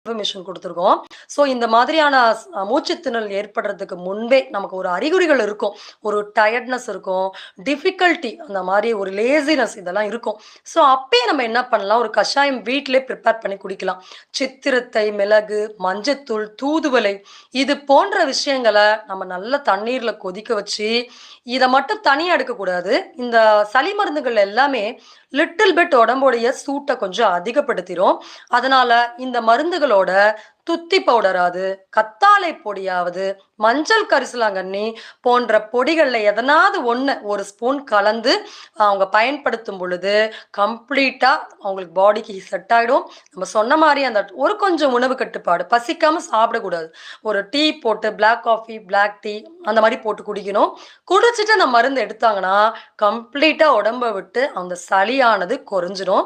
Information குடுத்துருக்கோம். So இந்த மாதிரியான மூச்சுத்திணறல் ஏற்படுறதுக்கு முன்பே நமக்கு ஒரு அறிகுறிகள் இருக்கும். ஒரு டயர்ட்னஸ் இருக்கும். டிஃபிகல்டி அந்த மாரி ஒரு லேசினஸ் இதெல்லாம் இருக்கும். ஸோ அப்பயே நம்ம என்ன பண்ணலாம், ஒரு கஷாயம் வீட்டிலே ப்ரிப்பேர் பண்ணி குடிக்கலாம். சித்திரத்தை, மிளகு, மஞ்சத்தூள், தூதுவளை இது போன்ற விஷயங்கள நம்ம நல்ல தண்ணீர்ல கொதிக்க வச்சு, இத மட்டும் தனியா எடுக்கக்கூடாது. இந்த சளி மருந்துகள் எல்லாமே லிட்டில் பிட் உடம்புடைய சூட்ட கொஞ்சம் அதிகப்படுத்திரும். அதனால இந்த மருந்துகளோட துத்தி பவுடராவது, கத்தாழை பொடியாவது, மஞ்சள் கரிசலாங்கண்ணி போன்ற பொடிகள்ல எதனாவது ஒண்ணு 1 ஸ்பூன் கலந்து அவங்க பயன்படுத்தும் பொழுது, கம்ப்ளீட்டா அவங்களுக்கு பாடிக்கு செட் ஆயிடும். நம்ம சொன்ன மாரி அந்த ஒரு கொஞ்சம் உணவு கட்டுப்பாடு. பசிக்காம சாப்பிடக்கூடாது. ஒரு டீ போட்டு பிளாக் காஃபி, பிளாக் டீ அந்த மாரி போட்டு குடிக்கணும். குடிச்சிட்டு அந்த மருந்து எடுத்தாங்கன்னா, கம்ப்ளீட்டா உடம்ப விட்டு அந்த சளியானது குறைஞ்சிரும்.